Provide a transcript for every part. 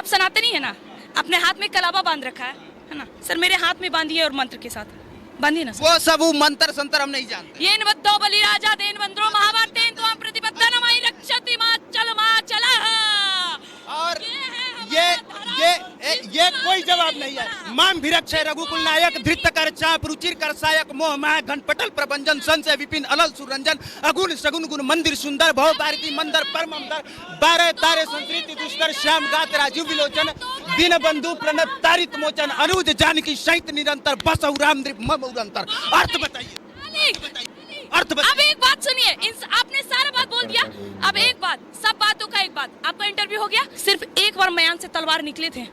सनातनी है ना, अपने हाथ में कलावा बांध रखा है ना सर, मेरे हाथ में बांधिए और मंत्र के साथ बांधिए ना सर। वो सब वो मंत्र संतर हम नहीं जानते। ये नवद्दो बलि राजा देन मंत्रो महाभारतेन त्वां प्रतिपद्दन मयि रक्षति माचल और ये कोई जवाब नहीं है। माम भिरक्षय रघुकुल नायक धृत कर चाप रुचिर कर सायक मोह माह घनपटल प्रभंजन संशय विपिन अलल सुरंजन अगुण सगुन गुण मंदिर सुंदर भव भारती मंदर परमंदर 12 तारे संस्कृति दुष्कर श्याम गात राजीव विलोचन दीन बंधु प्रणत तारित मोचन अनुज जानकी सहित निरंतर बसहु रामद्रीप मम उरंतर। अर्थ बताइए, अर्थ बताइए। अब एक बात सुनिए, आपने सारा बात बोल दिया, अब एक बात, सब बातों का एक बात, आपका इंटरव्यू हो गया। सिर्फ एक बार मयान से तलवार निकले थे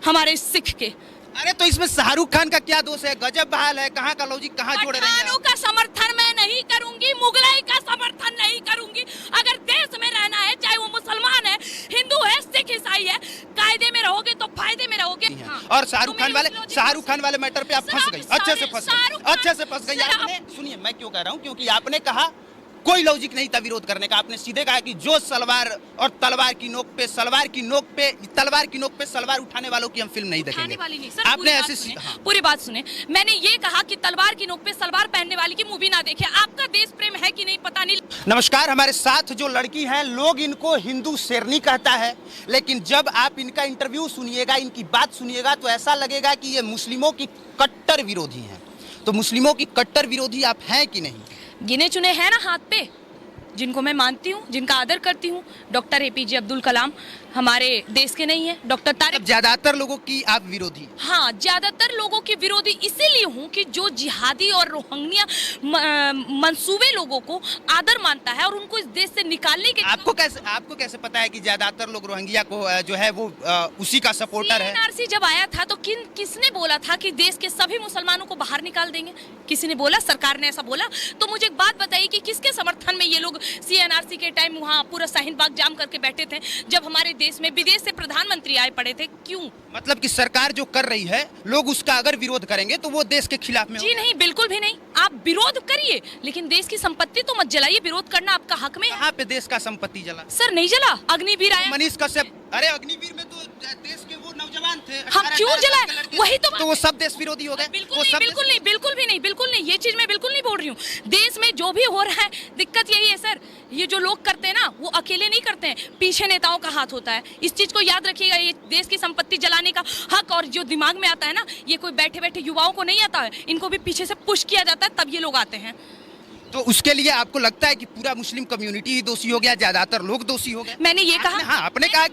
हमारे सिख के। अरे तो इसमें शाहरुख खान का क्या दोष है? गजब बहाल है, कहाँ का लॉजिक कहाँ जोड़ रहे हैं? पठानों का समर्थन मैं नहीं करूंगी, मुगलाई का समर्थन नहीं करूंगी। अगर देश में रहना है, चाहे वो मुसलमान है, हिंदू है, सिख ईसाई है, कायदे में रहोगे तो फायदे में रहोगे। हाँ। और शाहरुख खान वाले मैटर पे आप फंस गई, अच्छे से फंस गई आपने। सुनिए मैं क्यों कह रहा हूँ, क्योंकि आपने कहा कोई लॉजिक नहीं था विरोध करने का। आपने सीधे कहा कि जो सलवार और तलवार की नोक पे सलवार उठाने वालों की हम फिल्म नहीं देखेंगे। आपने ऐसे पूरी बात सुने, मैंने ये कहा कि तलवार की नोक पे सलवार पहनने वाली की मूवी ना देखे। आपका देश प्रेम है कि नहीं पता नहीं। नमस्कार, हमारे साथ जो लड़की है, लोग इनको हिंदू शेरनी कहता है, लेकिन जब आप इनका इंटरव्यू सुनिएगा, इनकी बात सुनिएगा तो ऐसा लगेगा कि ये मुस्लिमों की कट्टर विरोधी हैं। तो मुस्लिमों की कट्टर विरोधी आप हैं कि नहीं? गिने चुने हैं ना हाथ पे, जिनको मैं मानती हूँ, जिनका आदर करती हूँ। डॉक्टर एपीजे अब्दुल कलाम हमारे देश के नहीं है, डॉक्टर तारिक। ज्यादातर लोगों की आप विरोधी? हाँ, ज्यादातर लोगों की विरोधी इसीलिए हूँ कि जो जिहादी और रोहिंग्या मंसूबे लोगों को आदर मानता है और उनको इस देश से निकालने के। आपको कैसे पता है कि ज्यादातर लोग रोहिंग्या को जो है वो उसी का सपोर्टर है? एनआरसी जब आया था तो किसने बोला था कि देश के सभी मुसलमानों को बाहर निकाल देंगे? किसी ने बोला? सरकार ने ऐसा बोला? तो मुझे एक बात बताइए कि किसके समर्थन में ये लोग सीएनआरसी के टाइम वहाँ पूरा शाहीन बाग जाम करके बैठे थे, जब हमारे देश में विदेश से प्रधानमंत्री आए पड़े थे? क्यों? मतलब कि सरकार जो कर रही है, लोग उसका अगर विरोध करेंगे तो वो देश के खिलाफ में? जी नहीं, बिल्कुल भी नहीं। आप विरोध करिए, लेकिन देश की संपत्ति तो मत जलाइए। विरोध करना आपका हक में है। कहाँ पे देश का संपत्ति जला? सर नहीं जला, अग्निवीर आया। मनीष कश्यप, अरे अग्निवीर में तो देश के वो नौजवान थे। हम क्यों जलाए? वही तो वो सब देश विरोधी हो गए? बिल्कुल नहीं, ये चीज मैं बिल्कुल नहीं बोल रही हूँ। देश में जो भी हो रहा है, दिक्कत यही है सर, ये जो लोग करते हैं ना, वो अकेले नहीं करते हैं, पीछे नेताओं का हाथ होता है। इस चीज को याद रखिएगा। ये देश की संपत्ति जलाने का हक और जो दिमाग में आता है ना, ये कोई बैठे बैठे युवाओं को नहीं आता है, इनको भी पीछे से पुश किया जाता है, तब ये लोग आते हैं। तो उसके लिए आपको लगता है कि पूरा मुस्लिम कम्युनिटी ही दोषी हो गया, ज्यादातर लोग दोषी हो गए? मैंने ये कहा? हाँ, आपने कहा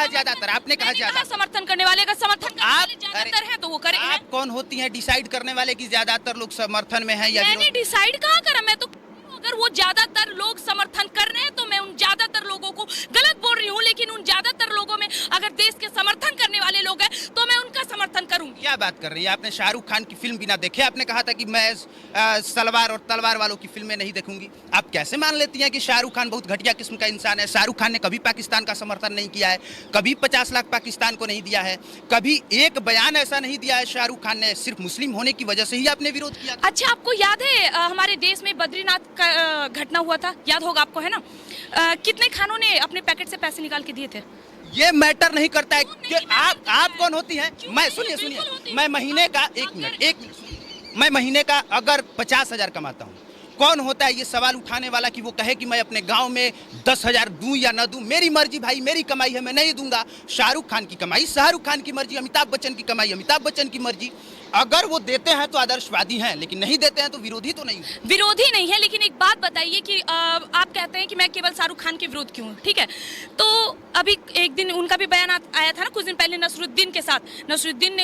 ज्यादातर, आपने कहा ज्यादातर। समर्थन करने वाले का समर्थन आप ज्यादातर है तो वो करेंगे। आप कौन होती हैं डिसाइड करने वाले कि ज्यादातर लोग समर्थन में है या विरोध? मैंने डिसाइड कहाँ करा? मैं तो अगर वो ज्यादातर लोग समर्थन कर रहे हैं तो मैं उन ज्यादातर लोगों को गलत बोल रही हूँ, लेकिन उन ज्यादातर लोगों में अगर देश के समर्थन करने वाले लोग हैं तो मैं उनका समर्थन करूंगी। क्या बात कर रही है? आपने शाहरुख खान की फिल्म बिना देखे आपने कहा था कि मैं सलवार और तलवार वालों की फिल्में नहीं देखूंगी। आप कैसे मान लेती हैं कि शाहरुख खान बहुत घटिया किस्म का इंसान है? शाहरुख खान ने कभी पाकिस्तान का समर्थन नहीं किया है, कभी 50 लाख पाकिस्तान को नहीं दिया है, कभी एक बयान ऐसा नहीं दिया है शाहरुख खान ने। सिर्फ मुस्लिम होने की वजह से ही आपने विरोध किया। अच्छा, आपको याद है हमारे देश में बद्रीनाथ का घटना हुआ था? याद होगा आपको, है ना? कितने खानों ने अपने पैकेट से पैसे निकाल के दिए थे? ये मैटर नहीं करता है कि आप कौन होती हैं। मैं सुनिए, मैं महीने का एक मिनट मैं महीने का अगर 50,000 कमाता हूँ, कौन होता है ये सवाल उठाने वाला कि वो कहे कि मैं अपने गांव में 10,000 दूं या न दूं? मेरी मर्जी भाई, मेरी कमाई है, मैं नहीं दूंगा। शाहरुख खान की कमाई शाहरुख खान की मर्जी, अमिताभ बच्चन की कमाई अमिताभ बच्चन की मर्जी। अगर वो देते हैं तो आदर्शवादी हैं, लेकिन नहीं देते हैं तो विरोधी तो नहीं। विरोधी नहीं है, लेकिन एक बात बताइए कि आप कहते हैं कि मैं केवल शाहरुख खान के विरोध क्यों हूँ, ठीक है? तो अभी एक दिन उनका भी बयान आया था ना कुछ दिन पहले नसरुद्दीन के साथ। नसरुद्दीन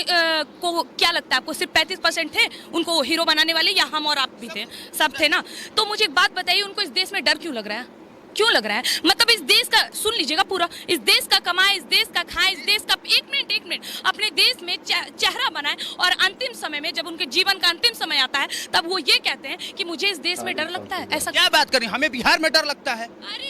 को क्या लगता है आपको, सिर्फ 35% थे उनको हीरो बनाने वाले, या हम और आप भी थे, सब थे ना? तो मुझे एक बात बताइए, उनको इस देश में डर क्यों लग रहा है? क्यों लग रहा है? मतलब इस देश का, सुन लीजिएगा पूरा, इस देश का कमाए, इस देश का खाए, इस देश का एक मिनट अपने देश में चेहरा बनाए, और अंतिम समय में जब उनके जीवन का अंतिम समय आता है तब वो ये कहते हैं कि मुझे इस देश में डर लगता है। ऐसा क्या बात कर रही हैं? हमें बिहार में डर लगता है?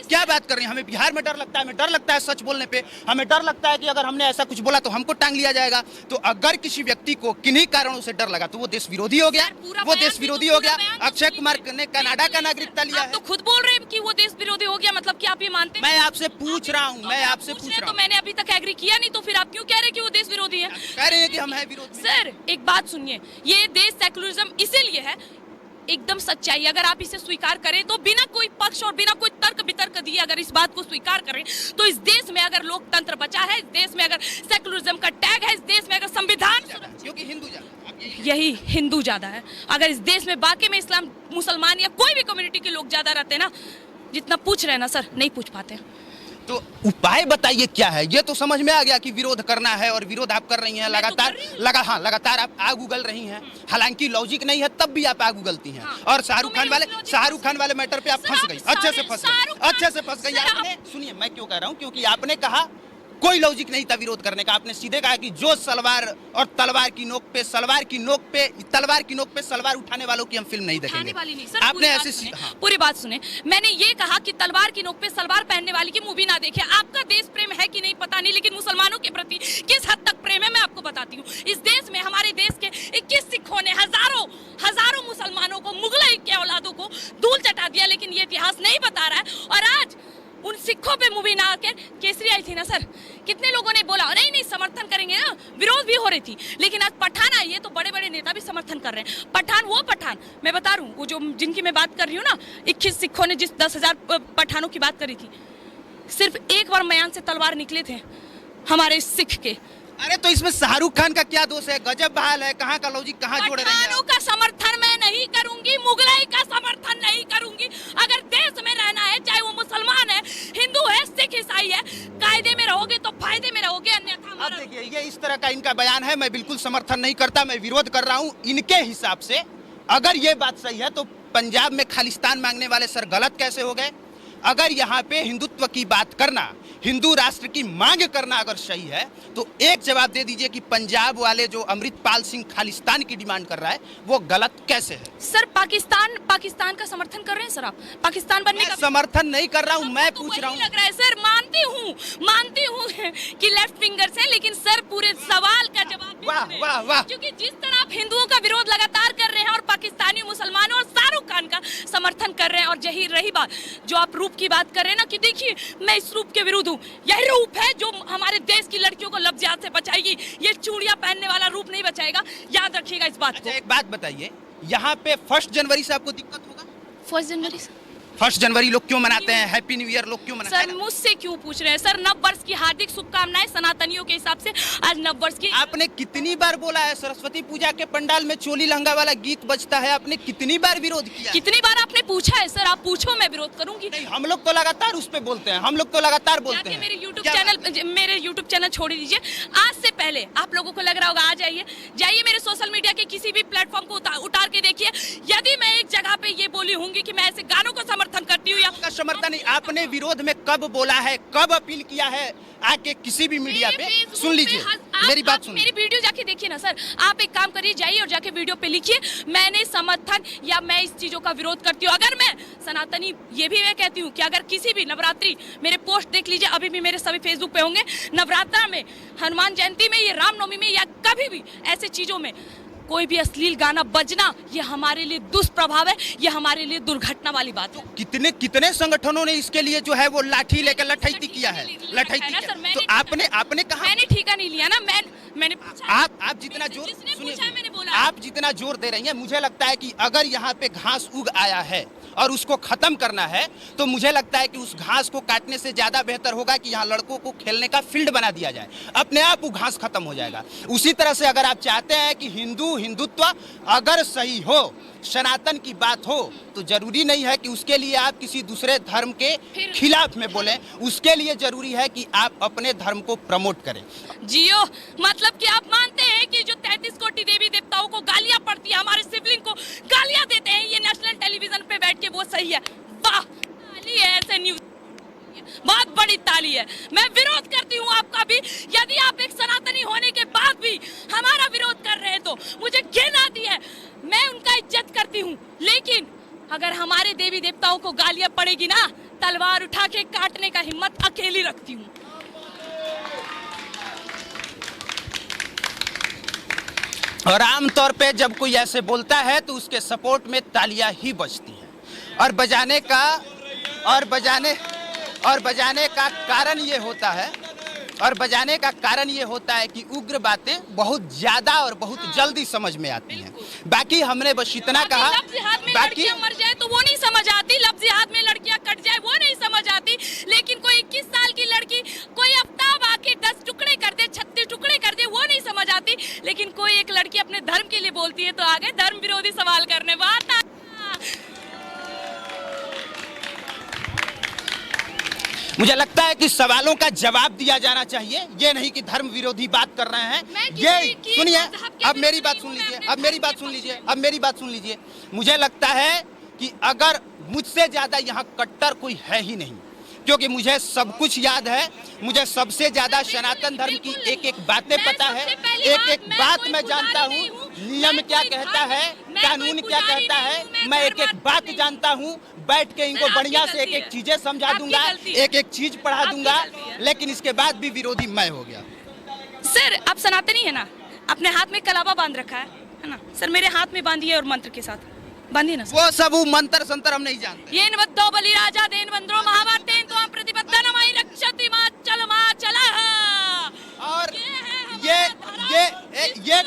क्या बात कर रही हैं? हमें बिहार में डर लगता है? हमें डर लगता है सच बोलने पे, हमें डर लगता है कि अगर हमने ऐसा कुछ बोला तो हमको टांग लिया जाएगा। तो अगर किसी व्यक्ति व्यक्ति को किन्हीं कारणों से डर लगा तो वो देश विरोधी हो गया, वो देश विरोधी हो गया। अक्षय कुमार ने कनाडा का नागरिकता लिया है। तो खुद बोल रहे हैं कि वो देश विरोधी हो गया, मतलब कि आप ये मानते हैं? मैं आपसे पूछ रहा हूँ, मैं आपसे पूछ रहा तो हूँ। मैंने अभी तक एग्री किया नहीं, तो फिर आप क्यों कह रहे हैं कि वो देश विरोधी है? कह रहे हैं कि हम है विरोधी। सर एक बात सुनिए, ये देश सेकुलरिज्म इसीलिए है, एकदम सच्चाई। अगर आप इसे स्वीकार करें तो बिना कोई पक्ष और बिना कोई तर्क वितर्क दिए अगर इस बात को स्वीकार करें तो इस देश में अगर लोकतंत्र बचा है, इस देश में अगर सेकुलरिज्म का टैग है, इस देश में अगर संविधान, क्योंकि हिंदू यही हिंदू ज्यादा है। अगर इस देश में बाकी में इस्लाम, मुसलमान या कोई भी कम्युनिटी के लोग ज्यादा रहते हैं ना, जितना पूछ रहे हैं ना सर, नहीं पूछ पाते। तो उपाय बताइए क्या है? ये तो समझ में आ गया कि विरोध करना है और विरोध आप कर रही हैं लगातार, लगातार आप आग उगल रही हैं। हालांकि लॉजिक नहीं है तब भी आप आग उगलती हैं। और शाहरुख खान वाले मैटर पे आप फंस गई, अच्छे से फंस गई आपने। सुनिए मैं क्यों कह रहा हूँ, क्योंकि आपने कहा कोई लॉजिक नहीं था विरोध करने का। आपने सीधे कहा कि जो सलवार और तलवार की नोक पे सलवार उठाने वालों की हम फिल्म नहीं देखेंगे। आपने ऐसे पूरी बात सुने, मैंने ये कहा कि तलवार की नोक पे सलवार पहनने वाली की मूवी ना देखे। आपका देश प्रेम है कि नहीं पता नहीं, लेकिन मुसलमानों के प्रति किस हद तक प्रेम है मैं आपको बताती हूँ। इस देश में हमारे देश के 21 सिखों ने हजारों मुसलमानों को, मुगलई के औलादों को धूल चटा दिया, लेकिन ये इतिहास नहीं बता रहा है। और आज उन सिखों पे मूवी ना आकर केसरी आई थी ना सर, कितने लोगों ने बोला नहीं समर्थन करेंगे ना, विरोध भी हो रही थी। लेकिन आज पठान आई है तो बड़े बड़े नेता भी समर्थन कर रहे हैं। पठान मैं बता रहा हूँ, वो जो जिनकी मैं बात कर रही हूँ ना, 21 सिखों ने जिस 10,000 पठानों की बात करी थी, सिर्फ एक बार मयान से तलवार निकले थे हमारे सिख के। अरे तो इसमें शाहरुख खान का क्या दोष है? गजब बहाल है, कहाँ का लॉजिक कहाँ जोड़ रहे हैं? पठानों का समर्थन मैं नहीं करूंगी, मुगलाई का समर्थन नहीं करूंगी। अगर देश में रहना है, चाहे वो मुसलमान है, हिंदू है, सिख ईसाई है, कायदे में रहोगे तो फायदे में रहोगे, अन्यथा। अब देखिए ये इस तरह का इनका बयान है, मैं बिल्कुल समर्थन नहीं करता, मैं विरोध कर रहा हूँ। इनके हिसाब से अगर ये बात सही है तो पंजाब में खालिस्तान मांगने वाले सर गलत कैसे हो गए? अगर यहाँ पे हिंदुत्व की बात करना, हिंदू राष्ट्र की मांग करना अगर सही है तो एक जवाब दे दीजिए कि पंजाब वाले जो अमृतपाल सिंह खालिस्तान की डिमांड कर रहा है वो गलत कैसे है? सर पाकिस्तान का समर्थन कर रहे हैं सर आप? पाकिस्तान बनने का समर्थन नहीं कर रहा हूँ, मैं पूछ रहा हूँ। लग रहा है सर, मानती हूँ कि लेफ्ट फिंगर्स हैं, लेकिन सर पूरे सवाल का जवाब भी वाह वाह वाह, क्योंकि जिस तरह आप हिंदुओं का विरोध लगातार कर रहे हैं और पाकिस्तानी मुसलमानों और शाहरुख खान का समर्थन कर रहे हैं, और यही रही बात जो आप रूप की बात कर रहे हैं ना, कि देखिए मैं इस रूप के विरुद्ध हूँ, यही रूप है जो हमारे देश की लड़कियों को लफ्ज़ियात से बचाएगी। ये चूड़ियां पहनने वाला रूप नहीं बचाएगा, याद रखिएगा इस बात को। एक बात बताइए, यहाँ पे 1 जनवरी से आपको दिक्कत होगा? 1 जनवरी लोग क्यों मनाते हैं? हैप्पी न्यू ईयर लोग क्यों मनाते हैं? सर मुझसे क्यों पूछ रहे हैं सर? नव वर्ष की हार्दिक शुभकामनाएं सनातनियों के हिसाब से। आज नव वर्ष की आपने कितनी बार बोला है सरस्वती पूजा के पंडाल में चोली लहंगा वाला गीत बजता है, आपने कितनी बार विरोध किया? कितनी बार आपने पूछा है सर? आप पूछो, मैं विरोध करूंगी। नहीं, हम लोग तो लगातार उस पे बोलते हैं, हम लोग तो लगातार बोलते हैं। मेरे यूट्यूब चैनल छोड़ दीजिए। आज से पहले आप लोगों को लग रहा होगा, आ जाइए मेरे सोशल मीडिया के किसी भी प्लेटफॉर्म को उतार के देखिए। यदि मैं एक जगह पे ये बोली होंगी कि मैं ऐसे गानों को समर्थन करती हूँ या समर्थन, आपने विरोध में कब बोला है, कब अपील किया है आके किसी भी मीडिया पे? सुन लीजिए मेरी बात, सुनिए। मेरी वीडियो जाके देखिए ना सर। आप एक काम करिए, जाइए और जाके वीडियो पे लिखिए मैंने समर्थन या मैं इस चीजों का विरोध करती हूँ। अगर मैं सनातनी, ये भी मैं कहती हूँ कि अगर किसी भी नवरात्रि, मेरे पोस्ट देख लीजिए, अभी भी मेरे सभी फेसबुक पे होंगे, नवरात्रा में, हनुमान जयंती में, ये रामनवमी में या कभी भी ऐसे चीजों में कोई भी अश्लील गाना बजना, ये हमारे लिए दुष्प्रभाव है, ये हमारे लिए दुर्घटना वाली बात है। कितने संगठनों ने इसके लिए जो है वो लाठी लेकर लठैती किया है, लठैती किया। तो आपने कहा, मैंने ठेका नहीं लिया ना, मैंने आप जितना जोर, सुनिए, आप जितना जोर दे रही हैं, मुझे लगता है कि अगर यहाँ पे घास उग आया है और उसको खत्म करना है तो मुझे लगता है कि उस घास को काटने से ज्यादा बेहतर होगा कि यहाँ लड़कों को खेलने का फील्ड बना दिया जाए, अपने आप वो घास खत्म हो जाएगा। उसी तरह से अगर आप चाहते हैं कि हिंदुत्व अगर सही हो, सनातन की बात हो, तो जरूरी नहीं है कि उसके लिए आप किसी दूसरे धर्म के खिलाफ में बोलें, उसके लिए जरूरी है कि आप अपने धर्म को प्रमोट करें। जियो, मतलब कि आप मानते हैं कि जो 33 कोटि देवी देवताओं को गालियां पड़ती है, हमारे शिवलिंग को गालियां देते हैं, ये नेशनल टेलीविजन पे बैठ के वो सही है? वाह, ताली है, ऐसे न्यूज बहुत बड़ी ताली है। मैं विरोध करती हूँ आपका भी। यदि आप एक सनातनी होने के बाद भी हमारा विरोध कर रहे हैं तो मुझे घिन आती है। मैं उनका इज्जत करती हूँ, लेकिन अगर हमारे देवी देवताओं को गालियां पड़ेगी ना, तलवार उठा के काटने का हिम्मत अकेली रखती हूँ। और आमतौर पे जब कोई ऐसे बोलता है तो उसके सपोर्ट में तालियां ही बजती हैं। और बजाने का और बजाने और बजाने का कारण ये होता है कि उग्र बातें बहुत ज़्यादा और बहुत जल्दी समझ में आती हैं। बाकी हमने बस इतना कहा, बाकी मर जाए तो वो नहीं समझ आती, लफ्ज़ हाथ में लड़कियां कट जाए वो नहीं समझ आती, लेकिन कोई 21 साल की लड़की कोई आफ्ताब आके 10 टुकड़े कर दे, 36 टुकड़े कर दे, वो नहीं समझ आती। लेकिन कोई एक लड़की अपने धर्म के लिए बोलती है तो आगे धर्म विरोधी सवाल करने बात। मुझे लगता है कि सवालों का जवाब दिया जाना चाहिए, ये नहीं कि धर्म विरोधी बात कर रहे हैं। ये सुनिए, अब मेरी बात सुन लीजिए। मुझे लगता है कि अगर मुझसे ज्यादा यहाँ कट्टर कोई है ही नहीं, क्योंकि मुझे सब कुछ याद है। मुझे सबसे ज्यादा सनातन धर्म की एक एक बातें पता है, एक एक बात मैं जानता हूँ। नियम क्या कहता है, कानून क्या कहता है, मैं एक एक बात जानता हूँ। बैठ के इनको बढ़िया से एक एक चीजें समझा दूंगा, एक एक चीज पढ़ा दूंगा, लेकिन इसके बाद भी विरोधी मैं हो गया। सर आप सनातनी है ना, अपने हाथ में कलावा बांध रखा है ना सर, मेरे हाथ में बांधिए और मंत्र के साथ बांधिए ना। वो सब मंत्र संतर हम नहीं जानते। येन वद्दो बलि राजा देन वंद्रो महाभारतेन तो हम प्रतिपद्ध नमहि रक्षति मा चला। और ये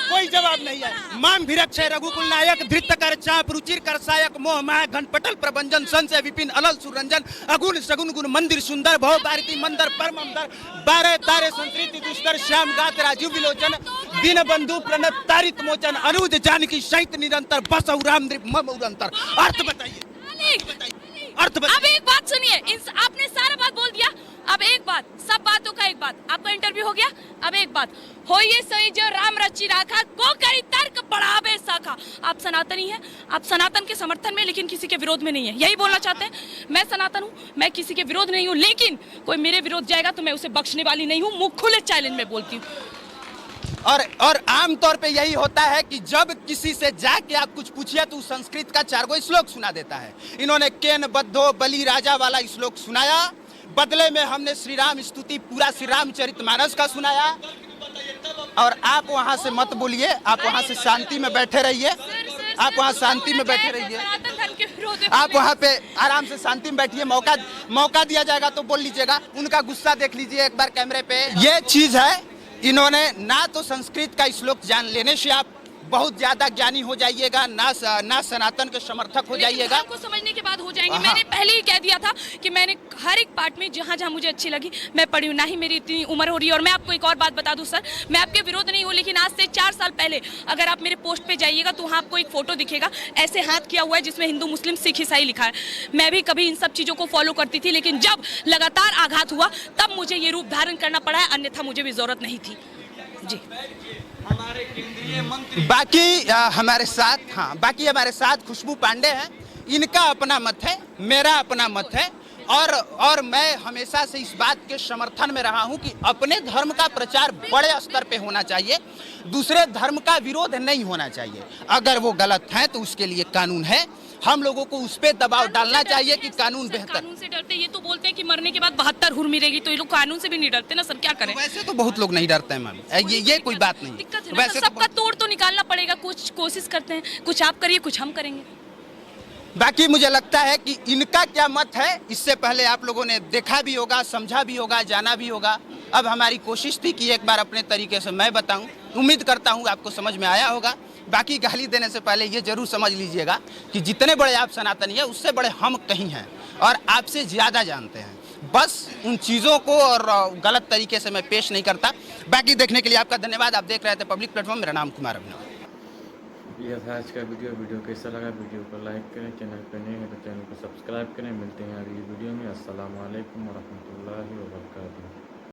कोई जवाब नहीं है। माम भिरक्षय रघुकुल नायक धृत कर चाप रुचिर कर सायक मोह माया घन पटल प्रभंजन संशय विपिन अलल सुरंजन अगुण सगुन गुण मंदिर सुंदर भव भारती मंदर परमंदर 12 तारे संस्कृति दुष्कर श्याम गात राजीव विलोचन दीन बंधु प्रणत तारित मोचन अनुज जानकी सहित निरंतर बस राम मम उरंतर। अर्थ बताइए। अब एक बात सुनिए, आपने सारा बात बोल दिया। अब एक बात, सब बातों का एक बात, आपका इंटरव्यू हो गया। अब एक बात, होइए सही जो राम रची राखा को करी तर्क बढ़ावे साखा। आप सनातनी हैं, आप सनातन के समर्थन में लेकिन किसी के विरोध में नहीं है, यही बोलना चाहते हैं। मैं सनातन हूँ, मैं किसी के विरोध नहीं हूँ, लेकिन कोई मेरे विरोध जाएगा तो मैं उसे बख्शने वाली नहीं हूँ। मुंह खुले चैलेंज में बोलती हूँ। और आमतौर पे यही होता है कि जब किसी से जाके आप कुछ पूछिए तो संस्कृत का 4 श्लोक सुना देता है। इन्होंने केन बद्धो बलि राजा वाला श्लोक सुनाया, बदले में हमने श्री राम स्तुति पूरा श्री रामचरितमानस का सुनाया। और आप वहां से मत बोलिए, आप वहां से शांति में बैठे रहिए, आप वहां शांति में बैठे रहिए, आप वहां पे आराम से शांति में बैठिए। मौका दिया जाएगा तो बोल लीजिएगा। उनका गुस्सा देख लीजिए एक बार कैमरे पे। ये चीज है, इन्होंने ना तो संस्कृत का श्लोक जान लेने से आप बहुत ज्यादा ज्ञानी हो जाइएगा, ना सनातन के समर्थक हो जाइएगा। आपको समझने के बाद हो जाएंगे। मैंने पहले ही कह दिया था कि मैंने हर एक पार्ट में जहाँ जहाँ मुझे अच्छी लगी मैं पढ़ी हूँ, ना ही मेरी इतनी उम्र हो रही है। और मैं आपको एक और बात बता दूँ सर, मैं आपके विरोध नहीं हूँ, लेकिन आज से 4 साल पहले अगर आप मेरे पोस्ट पे जाइएगा तो वहाँ आपको एक फोटो दिखेगा, ऐसे हाथ किया हुआ है जिसमें हिंदू मुस्लिम सिख ईसाई लिखा है। मैं भी कभी इन सब चीज़ों को फॉलो करती थी, लेकिन जब लगातार आघात हुआ तब मुझे ये रूप धारण करना पड़ा है, अन्यथा मुझे भी जरूरत नहीं थी जी। हमारे केंद्रीय मंत्री बाकी हमारे साथ खुशबू पांडे हैं। इनका अपना मत है, मेरा अपना मत है। और मैं हमेशा से इस बात के समर्थन में रहा हूं कि अपने धर्म का प्रचार बड़े स्तर पे होना चाहिए, दूसरे धर्म का विरोध नहीं होना चाहिए। अगर वो गलत है तो उसके लिए कानून है, हम लोगों को उस पर दबाव डालना चाहिए कि कानून बेहतर। कानून से डरते, ये तो बोलते हैं कि मरने के बाद 72 हुर मिलेगी, तो ये लोग कानून से भी नहीं डरते ना सर, क्या करें। वैसे तो बहुत लोग नहीं डरते हैं मैम, ये कोई बात नहीं। दिक्कत है वैसे सबका तोड़ तो निकालना पड़ेगा, कुछ कोशिश करते हैं, कुछ आप करिए कुछ हम करेंगे। बाकी मुझे लगता है कि इनका क्या मत है इससे पहले आप लोगों ने देखा भी होगा, समझा भी होगा, जाना भी होगा। अब हमारी कोशिश थी कि एक बार अपने तरीके से मैं बताऊं, उम्मीद करता हूं आपको समझ में आया होगा। बाकी गाली देने से पहले ये जरूर समझ लीजिएगा कि जितने बड़े आप सनातनी हैं उससे बड़े हम कहीं हैं और आपसे ज़्यादा जानते हैं। बस उन चीज़ों को और गलत तरीके से मैं पेश नहीं करता। बाकी देखने के लिए आपका धन्यवाद। आप देख रहे थे पब्लिक प्लेटफॉर्म। मेरा नाम कुमार अभिनव। यह था आज का वीडियो कैसा लगा वीडियो को लाइक करें, चैनल पर नए हैं तो चैनल को सब्सक्राइब करें। मिलते हैं अगली वीडियो में। अस्सलाम वालेकुम वरहमतुल्लाहि वबरकातुहू।